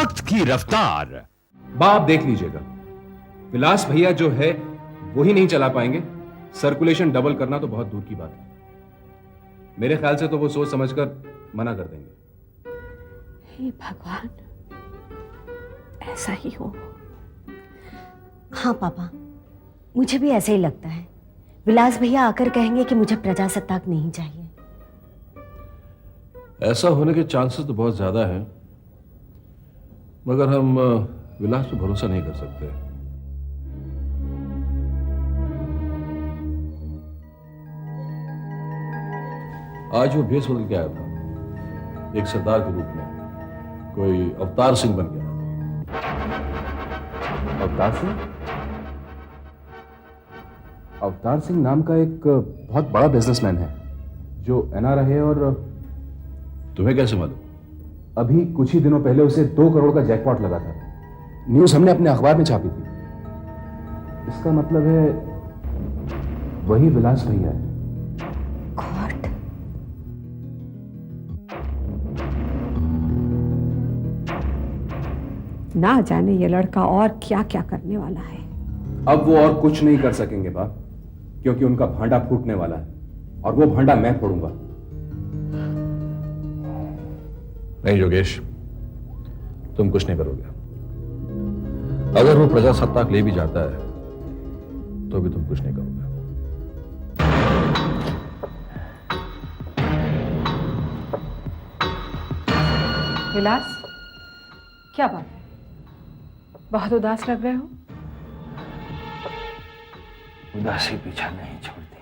वक्त की रफ्तार। बाप देख लीजिएगा, विलास भैया जो है वो ही नहीं चला पाएंगे। सर्कुलेशन डबल करना तो बहुत दूर की बात है। मेरे ख्याल से तो वो सोच समझकर मना कर देंगे। हे भगवान, ऐसा ही हो। हाँ पापा, मुझे भी ऐसे ही लगता है। विलास भैया आकर कहेंगे कि मुझे प्रजासत्ताक नहीं चाहिए। ऐसा होने के चांसेस तो बहुत ज्यादा हैं, मगर हम विलास पे भरोसा नहीं कर सकते। आज वो भेष बदल के आया था, एक सरदार के रूप में, कोई अवतार सिंह बन गया। अवतार सिंह? अवतार सिंह नाम का एक बहुत बड़ा बिजनेसमैन है जो एनआरआई है। और तुम्हें कैसे मालूम? अभी कुछ ही दिनों पहले उसे 2 करोड़ का जैकपॉट लगा था। न्यूज हमने अपने अखबार में छापी थी। इसका मतलब है वही विलास भैया है। गॉड, ना जाने ये लड़का और क्या क्या करने वाला है। अब वो और कुछ नहीं कर सकेंगे बाप, क्योंकि उनका भांडा फूटने वाला है और वो भांडा मैं फोड़ूंगा। नहीं योगेश, तुम कुछ नहीं करोगे। अगर वो प्रजासत्ताक ले भी जाता है तो भी तुम कुछ नहीं करोगे। विलास, क्या बात है? बहुत उदास लग रहे हो। उदासी पीछा नहीं छोड़ती।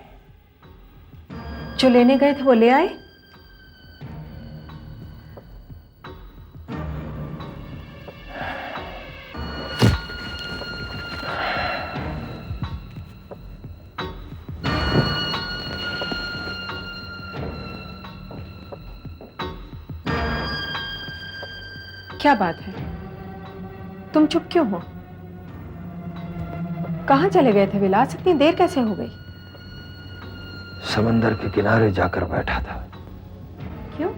जो लेने गए थे वो ले आए? क्या बात है, तुम चुप क्यों हो? कहां चले गए थे विलास? इतनी देर कैसे हो गई? समंदर के किनारे जाकर बैठा था। क्यों?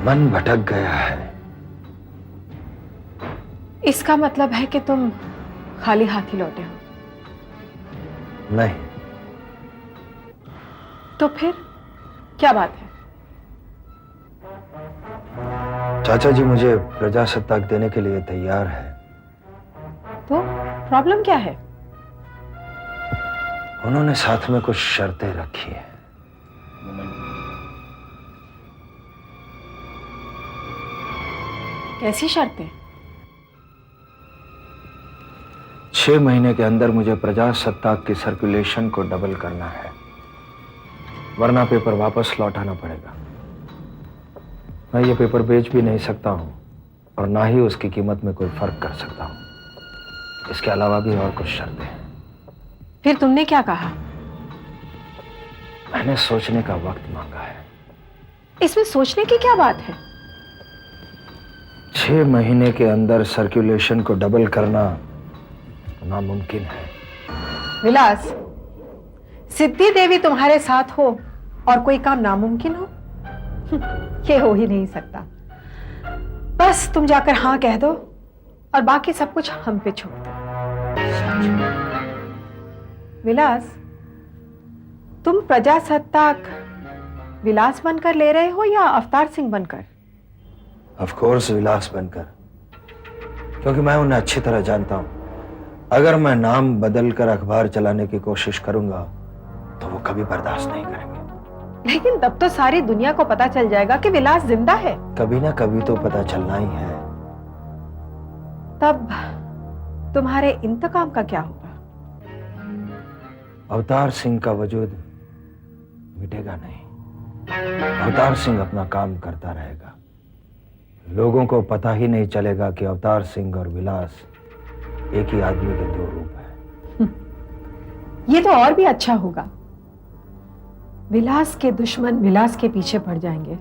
मन भटक गया है। इसका मतलब है कि तुम खाली हाथ ही लौटे हो? नहीं। तो फिर क्या बात है? चाचा जी मुझे प्रजासत्ताक देने के लिए तैयार है। तो प्रॉब्लम क्या है? उन्होंने साथ में कुछ शर्तें रखी हैं। कैसी शर्तें? 6 महीने के अंदर मुझे प्रजासत्ताक की सर्कुलेशन को डबल करना है, वरना पेपर वापस लौटाना पड़ेगा। मैं ये पेपर बेच भी नहीं सकता हूं और ना ही उसकी कीमत में कोई फर्क कर सकता हूं। इसके अलावा भी और कुछ शर्तें हैं। फिर तुमने क्या कहा? मैंने सोचने का वक्त मांगा है। इसमें सोचने की क्या बात है? 6 महीने के अंदर सर्कुलेशन को डबल करना नामुमकिन है। विलास, सिद्धि देवी तुम्हारे साथ हो और कोई काम नामुमकिन हो? ये हो ही नहीं सकता। बस तुम जाकर हां कह दो और बाकी सब कुछ हम पे छोड़ दो। विलास, तुम प्रजासत्ताक विलास बनकर ले रहे हो या अवतार सिंह बनकर? ऑफ कोर्स विलास बनकर, क्योंकि मैं उन्हें अच्छी तरह जानता हूं। अगर मैं नाम बदलकर अखबार चलाने की कोशिश करूंगा तो वो कभी बर्दाश्त नहीं करेंगे। लेकिन तब तो सारी दुनिया को पता चल जाएगा कि विलास जिंदा है। कभी ना कभी तो पता चलना ही है। तब तुम्हारे इंतकाम का क्या होगा? अवतार सिंह का वजूद मिटेगा नहीं। अवतार सिंह अपना काम करता रहेगा। लोगों को पता ही नहीं चलेगा कि अवतार सिंह और विलास एक ही आदमी के 2 रूप हैं। ये तो और भी अच्छा होगा। विलास के दुश्मन विलास के पीछे पड़ जाएंगे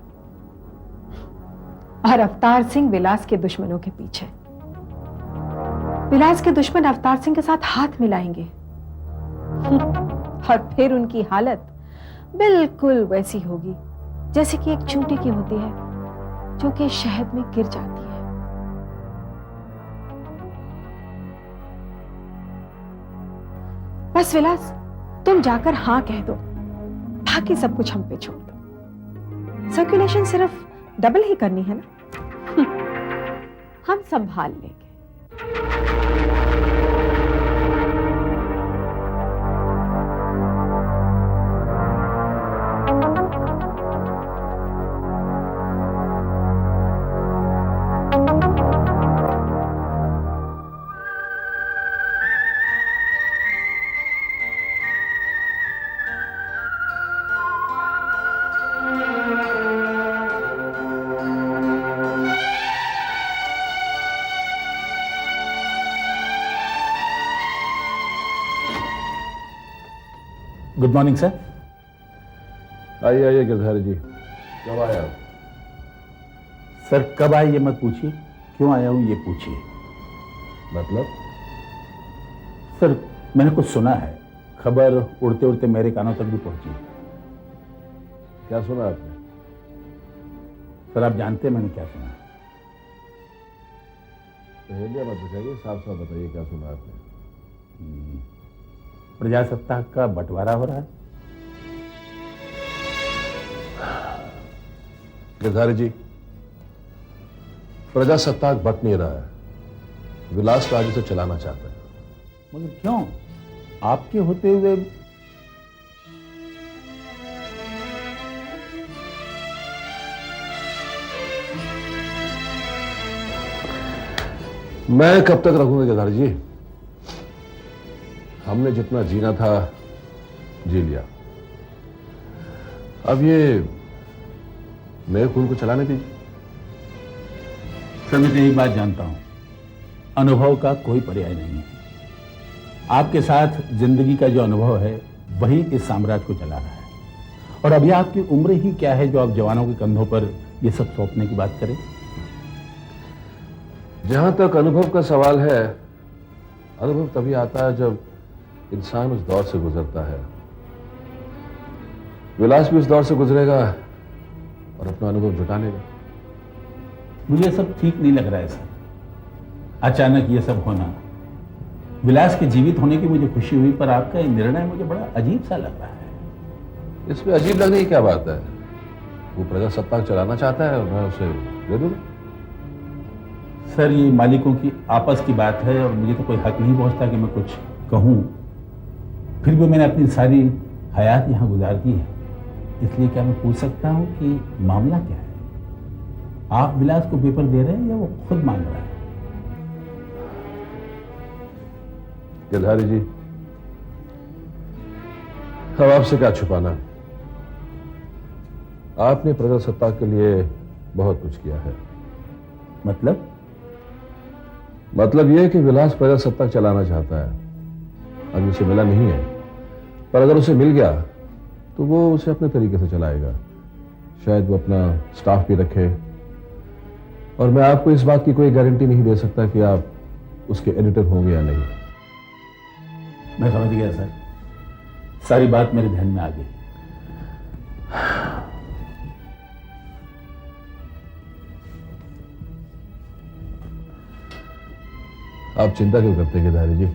और अवतार सिंह विलास के दुश्मनों के पीछे। विलास के दुश्मन अवतार सिंह के साथ हाथ मिलाएंगे और फिर उनकी हालत बिल्कुल वैसी होगी जैसे कि एक चूंटी की होती है। जो कि शहद में गिर जाती है। बस विलास, तुम जाकर हाँ कह दो, बाकी सब कुछ हम पे छोड़ दो। सर्कुलेशन सिर्फ डबल ही करनी है ना, हम संभाल लेंगे। Good morning sir. आइए आइए गिरधारी जी, कब आया आप? सर कब आए ये मत पूछिए, क्यों आया हूं ये पूछिए। मतलब? सर मैंने कुछ सुना है, खबर उड़ते उड़ते मेरे कानों तक भी पहुंची है। क्या सुना आपने? सर आप जानते हैं मैंने क्या सुना? पहेलियां मत बुझाइए, साफ साफ बताइए क्या सुना आपने। प्रजासत्ताक का बंटवारा हो रहा है। गिरधारी जी, प्रजासत्ताक बट नहीं रहा है, विलास राज उसे चलाना चाहता है। मगर क्यों? आपके होते हुए मैं कब तक रखूंगा गिरधारी जी? हमने जितना जीना था जी लिया, अब ये मेरे खून को चलाने दीजिए। सर मैं तो एक बात जानता हूं, अनुभव का कोई पर्याय नहीं है। आपके साथ जिंदगी का जो अनुभव है वही इस साम्राज्य को चला रहा है, और अभी आपकी उम्र ही क्या है जो आप जवानों के कंधों पर ये सब सौंपने की बात करें। जहां तक अनुभव का सवाल है, अनुभव तभी आता है जब इंसान उस दौर से गुजरता है। विलास भी उस दौर से गुजरेगा और अपना अनुभव जुटा लेगा। मुझे सब ठीक नहीं लग रहा है सर, अचानक ये सब होना। विलास के जीवित होने की मुझे खुशी हुई, पर आपका ये निर्णय मुझे बड़ा अजीब सा लग रहा है। इसमें अजीब लगने की क्या बात है? वो प्रजासत्ताक चलाना चाहता है और मैं उसे दे दूंगा। सर ये मालिकों की आपस की बात है और मुझे तो कोई हक नहीं पहुंचता कि मैं कुछ कहूं। फिर भी मैंने अपनी सारी हयात यहां गुजार दी है, इसलिए क्या मैं पूछ सकता हूं कि मामला क्या है? आप विलास को पेपर दे रहे हैं या वो खुद मांग रहा है? गिरधारी जी, अब आपसे क्या छुपाना। आपने प्रजासत्ताक के लिए बहुत कुछ किया है। मतलब यह कि विलास प्रजासत्ताक चलाना चाहता है। अभी उसे मिला नहीं है, पर अगर उसे मिल गया तो वो उसे अपने तरीके से चलाएगा। शायद वो अपना स्टाफ भी रखे, और मैं आपको इस बात की कोई गारंटी नहीं दे सकता कि आप उसके एडिटर होंगे या नहीं। मैं समझ गया सर, सारी बात मेरे ध्यान में आ गई। आप चिंता क्यों करते हैं गिरधारी जी?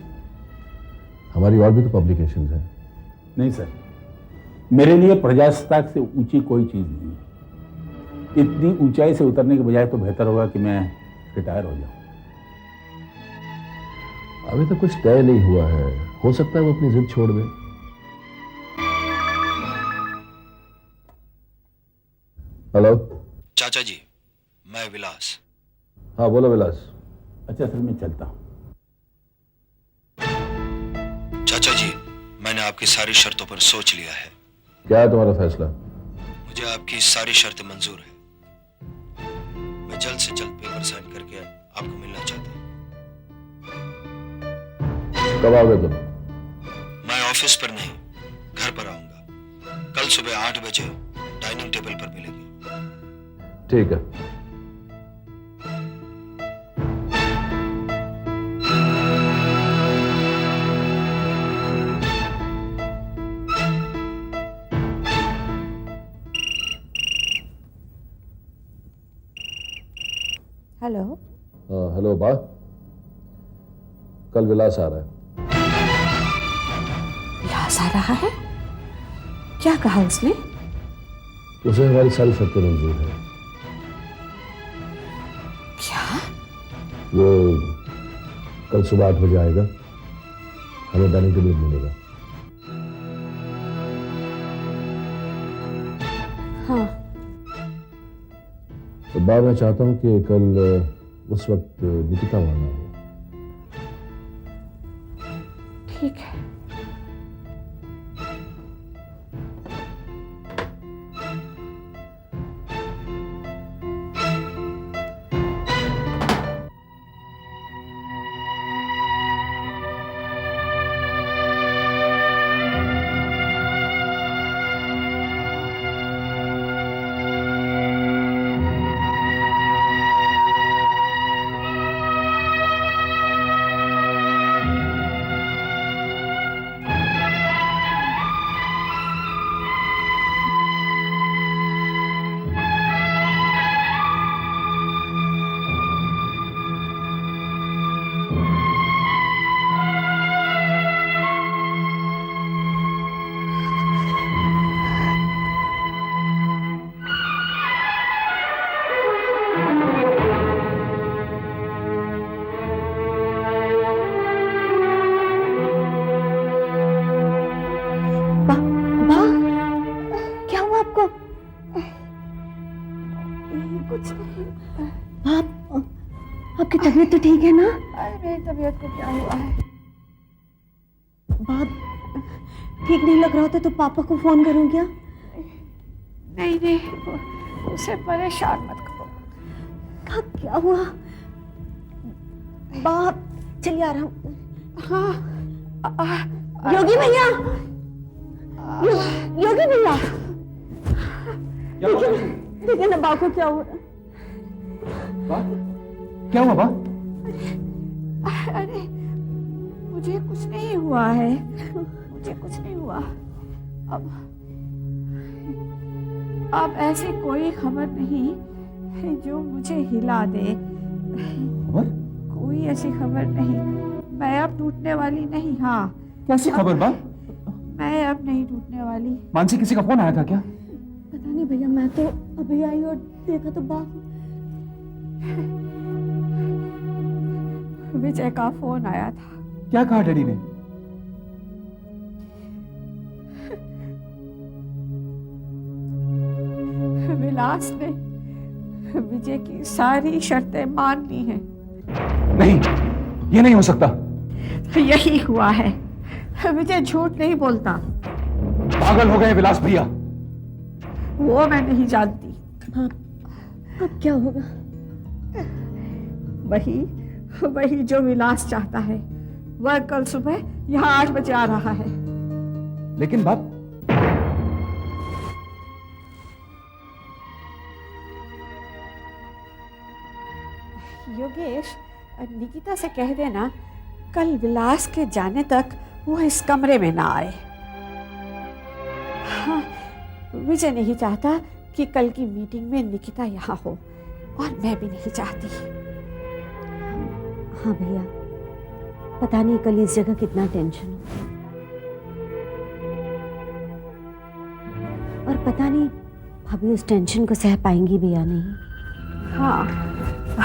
हमारी और भी तो पब्लिकेशंस हैं। नहीं सर, मेरे लिए प्रजासत्ताक से ऊंची कोई चीज नहीं है। इतनी ऊंचाई से उतरने के बजाय तो बेहतर होगा कि मैं रिटायर हो जाऊं। अभी तो कुछ तय नहीं हुआ है, हो सकता है वो अपनी जिद छोड़ दे। हेलो चाचा जी, मैं विलास। हाँ बोलो विलास। अच्छा सर मैं चलता हूं। चाचा जी, मैंने आपकी सारी शर्तों पर सोच लिया है। क्या है तुम्हारा फैसला? मुझे आपकी सारी शर्तें मंजूर है। मैं जल्द से जल्द पेपर साइन करके आपको मिलना चाहता हूँ। कब आओगे तुम? मैं ऑफिस पर नहीं, घर पर आऊंगा। कल सुबह 8 बजे डाइनिंग टेबल पर मिलेंगे। ठीक है। हेलो। हेलो बा, कल विलास आ रहा है। विलास आ रहा है? क्या कहा उसने? उसे हमारी सारी शर्तें मंजूर है। क्या? वो कल सुबह 8 बजे आएगा, हमें डाइनिंग टेबल मिलेगा। हाँ। तो बा, मैं चाहता हूं कि कल उस वक्त निकिता वहां ना हो। ठीक है। क्या हुआ आपको? कुछ नहीं। आपकी तबीयत तो ठीक है ना? अरे मेरी तबीयत को क्या हुआ है? बात ठीक नहीं लग रहा होता तो पापा को फोन करूं क्या? नहीं नहीं, उसे परेशान मत करो। क्या हुआ? बाप चलिए आ रहा हूं। हाँ। योगी भैया, योगी भैया, देखिए ना बा को क्या हो रहा है। क्या हुआ बा? अरे मुझे कुछ नहीं हुआ है, मुझे कुछ नहीं हुआ। अब ऐसी कोई खबर नहीं जो मुझे हिला दे। खबर? कोई ऐसी खबर नहीं। मैं अब टूटने वाली नहीं। हाँ। कैसी खबर बा? मैं अब नहीं टूटने वाली। मानसी, किसी का फोन आया था क्या? पता नहीं भैया, मैं तो अभी आई और देखा तो बा। विजय का फोन आया था। क्या कहा डैडी ने? विलास ने विजय की सारी शर्तें मान ली हैं। नहीं, ये नहीं हो सकता। यही हुआ है। विजय झूठ नहीं बोलता। पागल हो गए विलास भैया। वो मैं नहीं जानती। अब क्या होगा? वही जो विलास चाहता है। वह कल सुबह यहाँ 8 बजे आ रहा है। लेकिन बाप, योगेश, निकिता से कह देना कल विलास के जाने तक वो इस कमरे में ना आए। हाँ, विजय नहीं चाहता कि कल की मीटिंग में निकिता यहाँ हो, और मैं भी नहीं चाहती। हाँ भैया, पता नहीं कल इस जगह कितना टेंशन हो, और पता नहीं भाभी उस टेंशन को सह पाएंगी भी या नहीं। हाँ,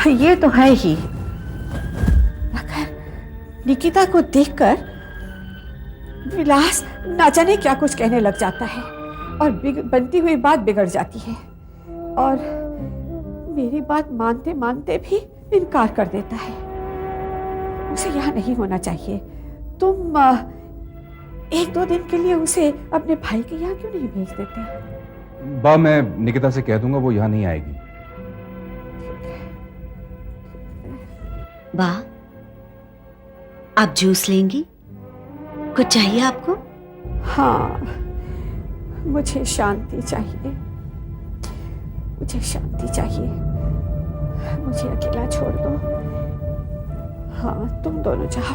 ये तो है ही। मगर निकिता को देखकर विलास ना जाने क्या कुछ कहने लग जाता है, और बनती हुई बात बिगड़ जाती है, और मेरी बात मानते मानते भी इनकार कर देता है। उसे यहाँ नहीं होना चाहिए। तुम 1-2 दिन के लिए उसे अपने भाई के यहाँ क्यों नहीं भेज देते? बा, मैं निकिता से कह दूंगा, वो यहाँ नहीं आएगी। बा, आप जूस लेंगी? कुछ चाहिए आपको? हाँ, मुझे शांति चाहिए। मुझे शांति चाहिए। मुझे अकेला छोड़ दो। हाँ, तुम दोनों जाओ।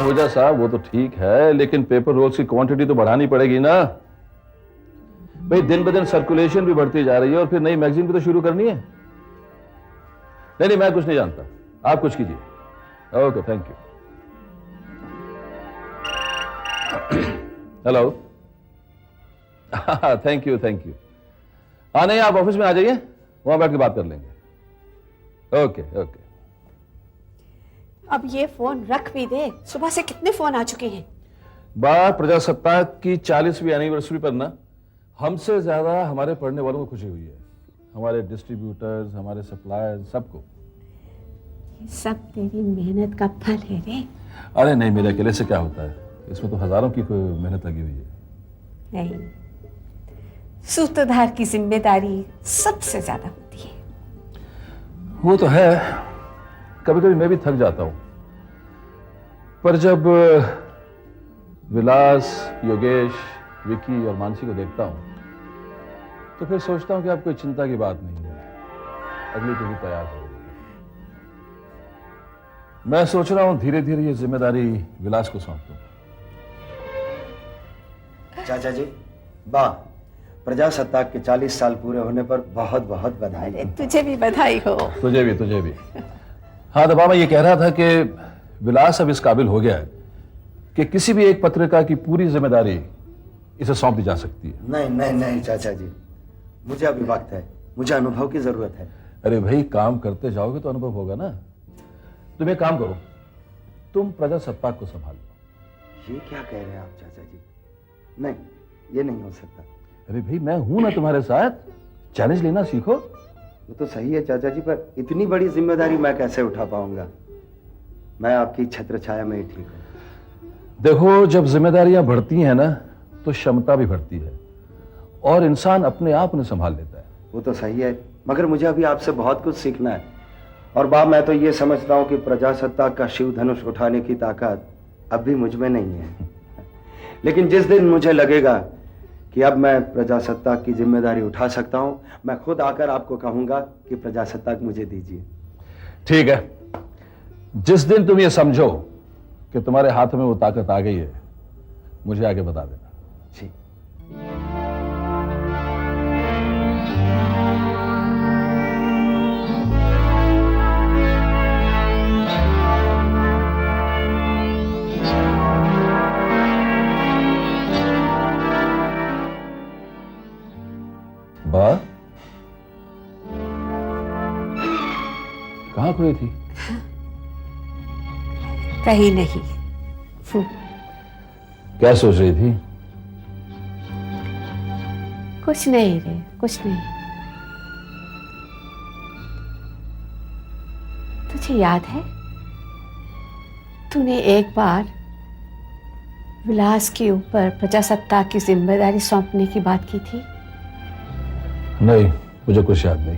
आहूजा साहब, वो तो ठीक है, लेकिन पेपर रोल्स की क्वांटिटी तो बढ़ानी पड़ेगी ना भाई। दिन ब दिन सर्कुलेशन भी बढ़ती जा रही है और फिर नई मैगजीन भी तो शुरू करनी है। नहीं नहीं, मैं कुछ नहीं जानता, आप कुछ कीजिए। Okay, thank you. Hello. Thank you thank you. हाँ नहीं, आप ऑफिस में आ जाइए, वहां बैठ के बात कर लेंगे। Okay okay. अब ये फोन रख भी दे, सुबह से कितने फोन आ चुके हैं। प्रजासत्ताक की 40वीं एनिवर्सरी पर ना हमसे ज्यादा हमारे पढ़ने वालों को खुशी हुई है, हमारे डिस्ट्रीब्यूटर्स, हमारे सप्लायर्स, सबको। ये सब तेरी मेहनत का फल है रे। अरे नहीं, मेरे अकेले से क्या होता है, इसमें तो हजारों की मेहनत लगी हुई है। नहीं, सूत्रधार की जिम्मेदारी सबसे ज्यादा होती है। वो तो है, कभी कभी मैं भी थक जाता हूं, पर जब विलास, योगेश, विकी और मानसी को देखता हूं तो फिर सोचता हूं कि अब कोई चिंता की बात नहीं है, अगली पीढ़ी तैयार हो रही है। मैं सोच रहा हूं धीरे धीरे ये जिम्मेदारी विलास को सौंप दूं। चाचा जी, वाह, प्रजासत्ताक के 40 साल पूरे होने पर बहुत बहुत बधाई। अरे तुझे भी बधाई हो। तुझे भी। हाँ, तो बाबा ये कह रहा था कि विलास अब इस काबिल हो गया है कि किसी भी एक पत्रिका की पूरी जिम्मेदारी इसे सौंप दी जा सकती है। नहीं नहीं नहीं चाचा जी, मुझे अभी वक्त है, मुझे अनुभव की जरूरत है। अरे भाई, काम करते जाओगे तो अनुभव होगा ना। तुम एक काम करो, तुम प्रजासत्ताक को संभालो। ये क्या कह रहे हैं आप चाचा जी? नहीं, ये नहीं हो सकता। अरे भाई, मैं हूं ना तुम्हारे साथ, चैलेंज लेना सीखो। वो तो सही है चाचा जी, पर इतनी बड़ी जिम्मेदारी मैं कैसे उठा पाऊंगा? मैं आपकी छत्र छाया में ही ठीक हूं। देखो, जब जिम्मेदारियां बढ़ती हैं ना तो क्षमता भी बढ़ती है और इंसान अपने आप उन्हें संभाल लेता है। वो तो सही है, मगर मुझे अभी आपसे बहुत कुछ सीखना है। और बाप, मैं तो ये समझता हूँ कि प्रजासत्ताक का शिव धनुष उठाने की ताकत अब भी मुझ में नहीं है। लेकिन जिस दिन मुझे लगेगा कि अब मैं प्रजासत्ताक की जिम्मेदारी उठा सकता हूं, मैं खुद आकर आपको कहूंगा कि प्रजासत्ताक मुझे दीजिए। ठीक है, जिस दिन तुम ये समझो कि तुम्हारे हाथ में वो ताकत आ गई है, मुझे आगे बता देना। जी। बा, कहाँ खोई थी? कहीं नहीं। क्या सोच रही थी? कुछ नहीं रे, कुछ नहीं। तुझे याद है, तूने एक बार विलास के ऊपर प्रजासत्ताक की जिम्मेदारी सौंपने की बात की थी। नहीं, मुझे कुछ याद नहीं।